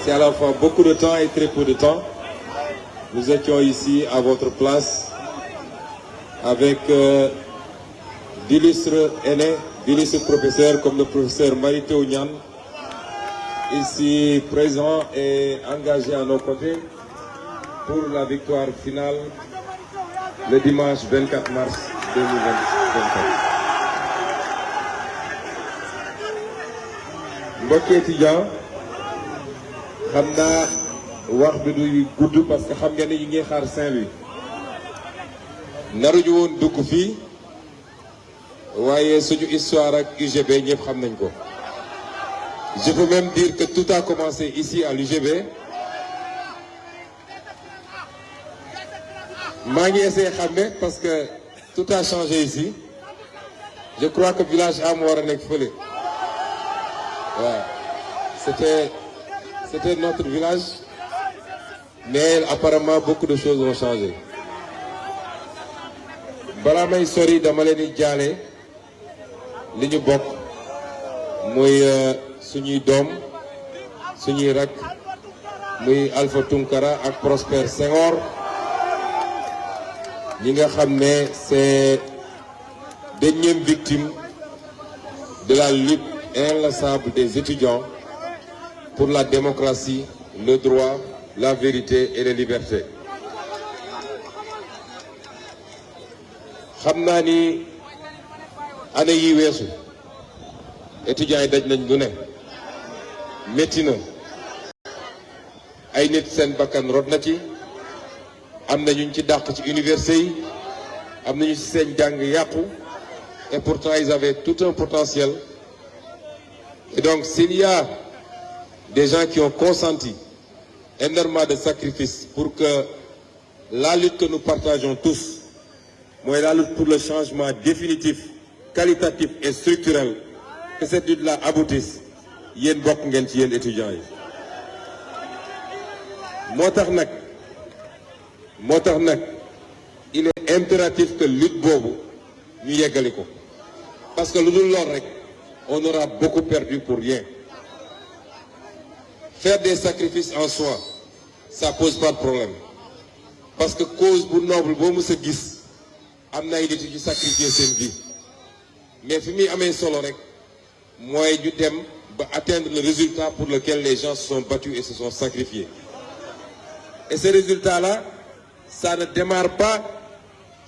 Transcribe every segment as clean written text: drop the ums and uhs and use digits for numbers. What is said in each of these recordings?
c'est à la fois beaucoup de temps et très peu de temps. Nous étions ici à votre place avec d'illustres aînés, d'illustres professeurs comme le professeur Mary-Teuw Niane, ici présent et engagé à nos côtés pour la victoire finale le dimanche 24 mars 2024. mbokki étudiant xam naa wax bi du gudd parce que xam ngeen ne yi ngi xaar Saint-Louis naruñu woon dugg fii waaye suñu histoire ak UGB ñëpp xam nañ ko. Je peux même dire que tout a commencé ici à l'UGB. maa ngi essayé xàmme parce que tout a changé ici. Je crois que village am war a nekk fële. waaw c'était notre village, mais apparemment beaucoup de choses ont changé. balaa may sori dama leen di jaale li ñu bokk muy suñuy doom suñuy rak muy Alpha Tunkara ak Prosper Senghor ñi nga xam ne c'est dernière victime de la lutte inlassable des étudiants pour la démocratie, le droit, la vérité et les libertés. xam naa ni année yi weesu étudiants yi daj nañ lu ne métti na ay nit seen bakkan rot na ci am na ñu ci dàq ci université yi am nañu ci seen jàng yàqu et pourtant ils avaient tout un potentiel. Et donc s'il y a des gens qui ont consenti énormément de sacrifices pour que la lutte que nous partageons tous, mooy la lutte pour le changement définitif, qualitatif et structurel, que cette lutte-là aboutisse, yéen bokk ngeen ci yéen étudiants yi. moo tax nag il est impératif que lutte boobu ñu yeggali ko parce que lu dul lool rek on aura beaucoup perdu pour rien. Faire des sacrifices en soi, ça pose pas de problème parce que cause bu noble boo mës a gis am na ay nit yu sacrifier seen vie, mais fi muy amee solo rek mooy ñu dem ba atteindre le résultat pour lequel les gens se sont battus et se sont sacrifiés. Et ce résultat-là, ça ne démarre pas,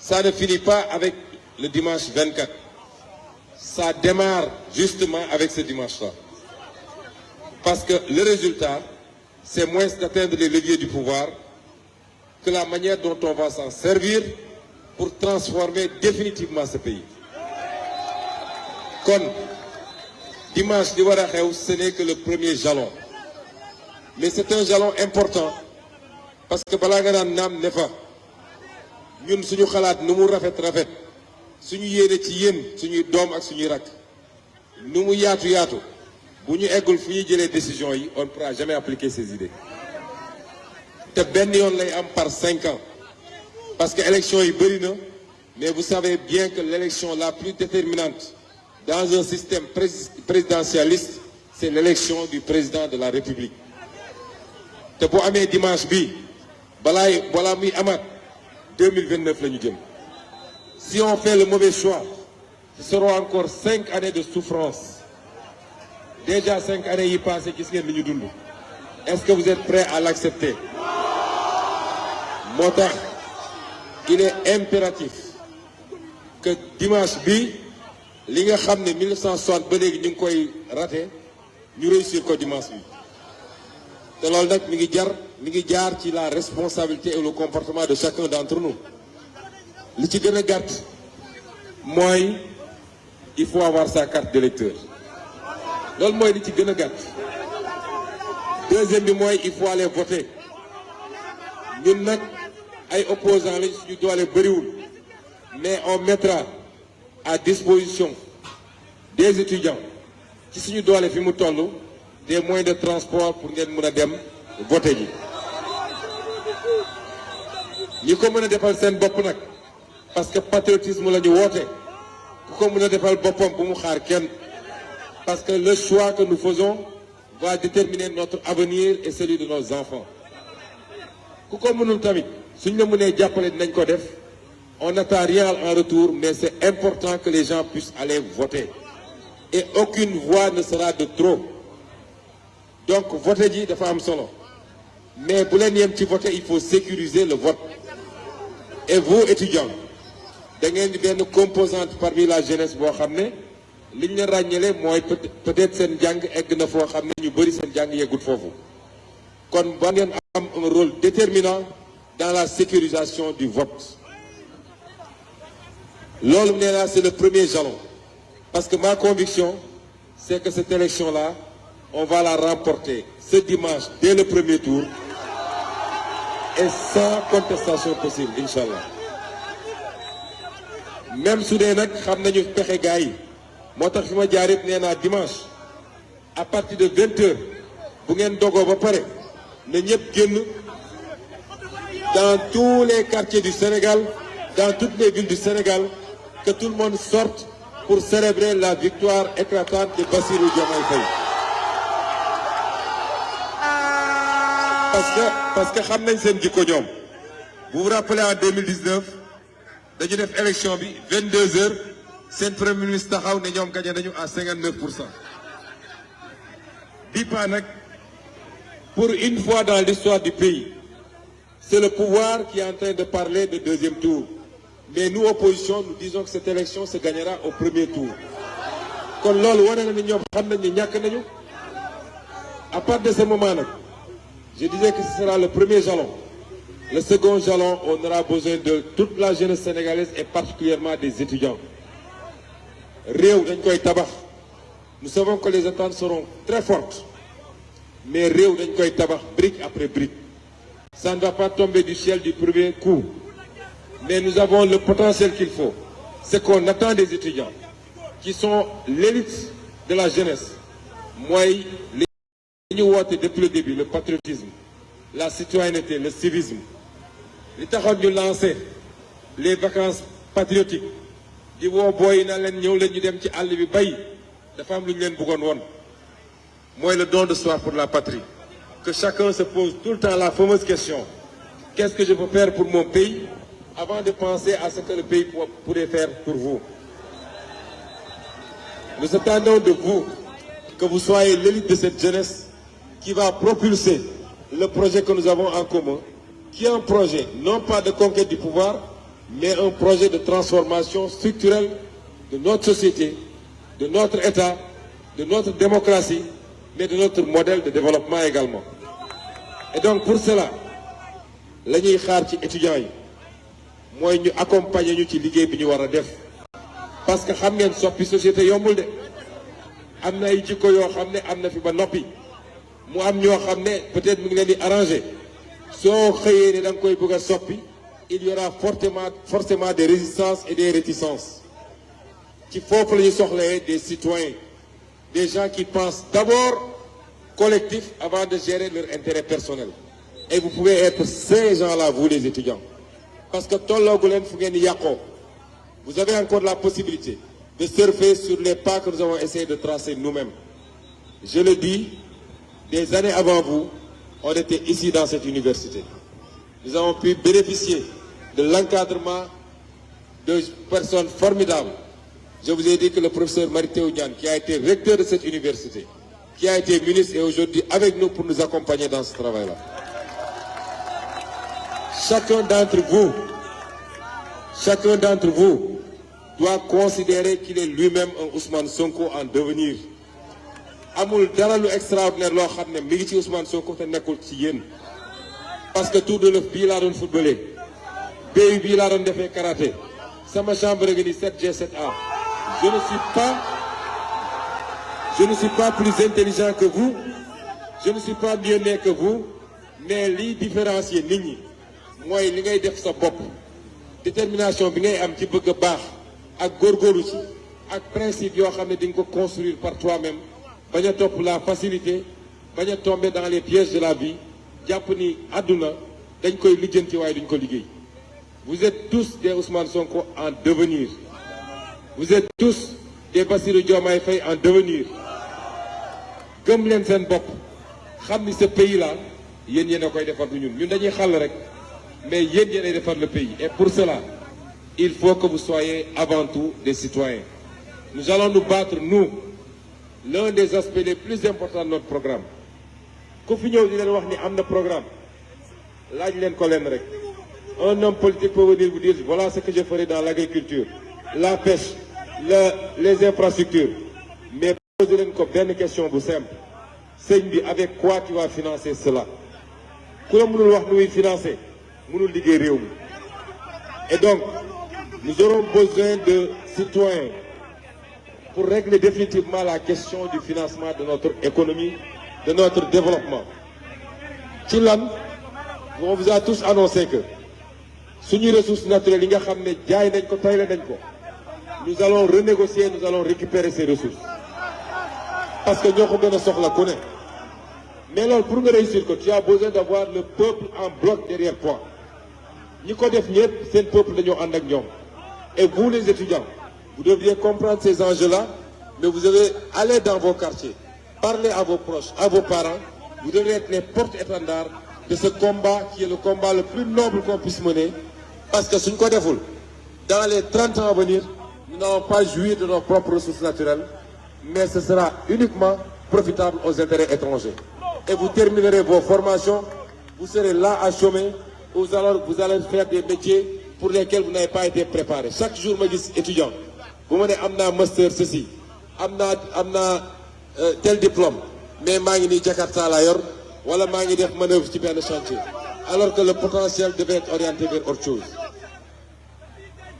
ça ne finit pas avec le dimanche 24. Ça démarre justement avec ce dimanche-là. Parce que le résultat, c'est moins d'atteindre les leviers du pouvoir que la manière dont on va s'en servir pour transformer définitivement ce pays. Kon dimanche li war a xew, ce n'est que le premier jalon. Mais c'est un jalon important parce que balaa nga naan naam ne fa ñun suñu xalaat nu mu rafet suñu yéene ci yéen suñuy doom ak suñuy rakk nu mu yaatu bu ñu eggul fu ñuy jëlee décision yi on ne pourra jamais appliquer ces idées te benn yoon lay am par 5 ans parce que élection yi bëri na mais vous savez bien que l'élection la plus déterminante dans un système présidentialiste c'est l'élection du président de la République te bu amee dimanche bi balaa muy amaat 2029 la ñu jëm. Si on fait le mauvais choix, ce seront encore 5 années de souffrance. Déjà 5 années yi passées gis ngeen li ñu dund. Est-ce que vous êtes prêts à l'accepter? Moo tax il est impératif que dimanche bi li nga xam ne 1960 ba léegi ñu ngi koy raté ñu réussir ko dimanche bi. te loolu nag mi ngi jaar ci la responsabilité et le comportement de chacun d'entre nous. li ci gën a gàtt mooy il faut avoir sa carte d'électeur loolu mooy li ci gën a gàtt. Deuxième bi mooy il faut aller voter ñun nag ay opposants lañ suñu doole bëriwul mais on mettra à disposition des étudiants ci suñu doole fi mu toll des moyens de transport pour ngeen mën a dem voter ji. ñi ko mën a defal seen bopp nag parce que patriotisme la ñu woote ku ko mën a defal boppam bu mu xaar kenn parce que le choix que nous faisons va déterminer notre avenir et celui de nos enfants. Ku ko mënul tamit suñ la mënee jàppale dinañ ko def. On n'attend rien en retour, mais c'est important que les gens puissent aller voter. Et aucune voix ne sera de trop. Donc voter ji dafa am solo. Mais bu leen yem ci voter, il faut sécuriser le vote. Et vous étudiants, da ngeen di benn composante parmi la jeunesse boo xam ne liñ la ràññale mooy peut-être seen jàng egg na foo xam ne ñu bëri seen jàng yeggut foofu. Kon ba ngeen am un rôle déterminant dans la sécurisation du vote. Loolu nee naa c'est le premier jalon. Parce que ma conviction, c'est que cette élection-là, on va la remporter ce dimanche dès le premier tour et sans contestation possible, Inch'Allah. Même su dee nag xam nañu pexe gars yi moo tax fi ma jaar it nee naa dimanche à partir de 20h bu ngeen dogoo ba pare na ñëpp génn dans tous les quartiers du Sénégal, dans toutes les villes du Sénégal, que tout le monde sorte pour célébrer la victoire éclatante de Bassirou Diomaye Faye. Parce que xam nañ seen jikko ñoom. Vous vous rappelez en 2019 dañu def élection bi 22h seen premier ministre taxaw ne ñoom gagné nañu à 59%. Bi pa nag pour une fois dans l'histoire du pays, c'est le pouvoir qui est en train de parler de deuxième tour. Mais nous, opposition, nous disons que cette élection se gagnera au premier tour. Kon loolu wane na ni ñoom xam nañ ni ñàkk nañu. À partir de ce moment nag, je disais que ce sera le premier jalon. Le second jalon, on aura besoin de toute la jeunesse sénégalaise et particulièrement des étudiants. Réew dañ koy tabax. Nous savons que les attentes seront très fortes. Mais réew dañ koy tabax brique après brique. Ça ne va pas tomber du ciel du premier coup. Mais nous avons le potentiel qu'il faut. Ce qu'on attend des étudiants, qui sont l'élite de la jeunesse. Moi, li ñu woote depuis le début, le patriotisme, la citoyenneté, le civisme. Li taxoon ñu lancer les vacances patriotiques. Di woo booy na leen ñëw leen ñu dem ci àll bi bay dafa am lu ñu leen bëggoon woon. Mooy le don de soi pour la patrie. Que chacun se pose tout le temps la fameuse question. Qu'est-ce que je peux faire pour mon pays? Avant de penser à ce que le pays pourrait faire pour vous. Nous attendons de vous que vous soyez l'élite de cette jeunesse qui va propulser le projet que nous avons en commun, qui est un projet non pas de conquête du pouvoir, mais un projet de transformation structurelle de notre société, de notre État, de notre démocratie, mais de notre modèle de développement également. Et donc pour cela, la ñuy xaar ci étudiants yi mooy ñu accompagner ñu ci liggéey bi ñu war a def parce que xam ngeen soppi société yombul de am na ay jikko yoo xam ne am na fi ba noppi mu am ñoo xam ne peut-être mu ngi leen di arranger soo xëyee ne da nga koy bëgg a soppi il y aura forcément des résistances et des réticences ci foofu la ñu soxlee des citoyens des gens qui pensent d'abord collectif avant de gérer leur intérêt personnel. Et vous pouvez être ces gens-là, vous les étudiants. Parce que vous avez encore la possibilité de surfer sur les pas que nous avons essayé de tracer nous-mêmes. Je le dis, des années avant vous, on était ici dans cette université. Nous avons pu bénéficier de l'encadrement de personnes formidables. Je vous ai dit que le professeur Mary-Teuw Niane, qui a été recteur de cette université, qui a été ministre, est aujourd'hui avec nous pour nous accompagner dans ce travail-là. Chacun d'entre vous doit considérer qu'il est lui-même un Ousmane Sonko en devenir. Amul dara lu extraordinaire loo xam ne mi ngi ci Ousmane Sonko te nekkul ci yéen parce que tout de l'œuf bii laa doon footballé béy bii laa doon defee karaté sama chambre ngi ni 7G7A. Je ne suis pas plus intelligent que vous, je ne suis pas mieux né que vous, mais li différencier nit ñi mooy li ngay def sa bopp détermination bi ngay am ci bëgg a baax ak góorgóorlu ci ak principe yoo xam ne di nga ko construire par toi-même bañ a topp la facilité bañ a tomber dans les pièges de la vie jàpp ni àdduna dañ koy lijjanti waaye duñ ko liggéey. Vous êtes tous des Ousmane Sonko en devenir. Vous êtes tous des Bassirou Diomaye Faye en devenir. gëm leen seen bopp xam ni ce pays là yéen yéen a koy defar du ñun dañuy xàll rek mais yéen yéenay defar le pays et pour cela il faut que vous soyez avant tout des citoyens. Nous allons nous battre, nous, l'un des aspects les plus importants de notre programme. Ku fi ñëw di leen wax ni am na programme laaj leen ko leen rek. Un homme politique peut venir vous dire voilà ce que je ferai dans l'agriculture, la pêche, les infrastructures. Mais posez leen ko benn question bu simple. Sëñ bi avec quoi tu vas financer cela? Ku la mënul wax nu muy financer mënul liggéey réew mi. Et donc nous aurons besoin de citoyens pour régler définitivement la question du financement de notre économie, de notre développement. Ci lan on vous a tous annoncé que suñu ressources naturelles yi nga xam ne jaay nañ ko tayle nañ ko nous allons renégocier, nous allons récupérer ces ressources parce que ñoo ko gën a soxla ku ne. Mais loolu pour nga réussir ko tu as besoin d'avoir le peuple en bloc derrière toi. ñi ko def ñëpp seen peuple dañoo ànd ak ñoom. Et vous les étudiants, vous devriez comprendre ces enjeux-là, mais vous devez aller dans vos quartiers, parler à vos proches, à vos parents. Vous devez être les porte-étendards de ce combat qui est le combat le plus noble qu'on puisse mener. Parce que suñ ko deful, dans les 30 ans à venir, nous n'allons pas jouir de nos propres ressources naturelles, mais ce sera uniquement profitable aux intérêts étrangers. Et vous terminerez vos formations, vous serez là à chômer, vous allez faire des métiers pour lesquels vous n'avez pas été préparé. Chaque jour ma gis étudiant bu ma ne am naa master ceci am naa tel diplôme mais maa ngi nii Jakarta laa yor wala maa ngi def manœuvre ci benn chantier alors que le potentiel devait être orienté vers autre chose.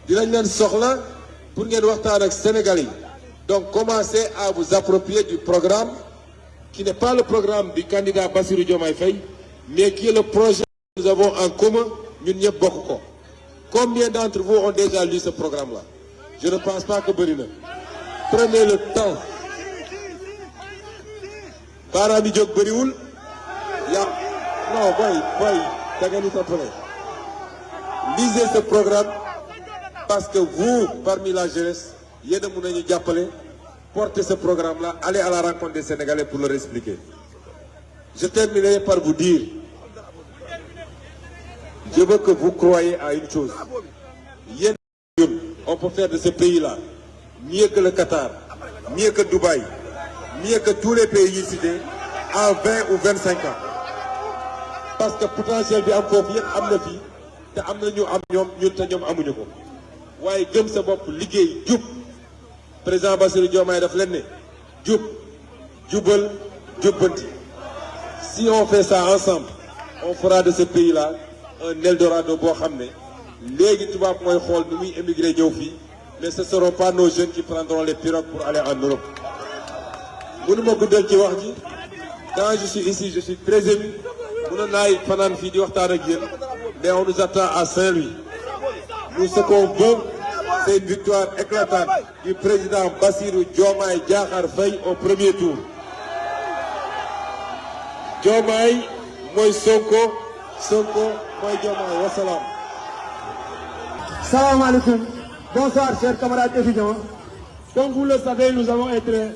Dinañ leen soxla pour ngeen waxtaan ak Sénégalais yi. Donc commencez à vous approprier du programme qui n'est pas le programme du candidat Bassirou Diomaye Faye mais qui est le projet que nous avons en commun ñun ñëpp bokk ko. Combien d'entre vous ont déjà lu ce programme-là? Je ne pense pas que bëri na. Prenez le temps. Baaraam yi jóg bëriwul. Non boy da ngeen di toppale. Lisez ce programme parce que vous, parmi la jeunesse, yéen a mun nañu jàppale. Portez ce programme-là, allez à la rencontre des Sénégalais pour leur expliquer. Je terminerai par vous dire. Je veux que vous croyiez à une chose. On peut faire de ce pays-là mieux que le Qatar, mieux que Dubaï, mieux que tous les pays cités en 20 ou 25 ans. Parce que potentiel bi am foofu yëpp am na fi te am na ñu am ñoom ñun te ñoom amuñu ko. waaye gëm sa bopp liggéey jub président Bassirou Diomaye daf leen ne jub jubal jubbanti. Si on fait ça ensemble, on fera de ce pays-là un Eldorado boo xam ne léegi tubaab mooy xool ni muy émigré ñëw fii mais ce seront pas nos jeunes qui prendront les pirogues pour aller en Europe. mënuma guddal ci wax ji quand je suis ici je suis très ému mënoon naay fanaan fii di waxtaan ak yéen mais on nous attend à Saint-Louis. Nous ce qu'on veut c'est une victoire éclatante du président Bassirou Diomaye Diakhar Faye au premier tour. Diomaye mooy Sonko mooy Diomaye wasalaam. Salam alaikum. Bonsoir chers camarades étudiants. Comme vous le savez, nous avons été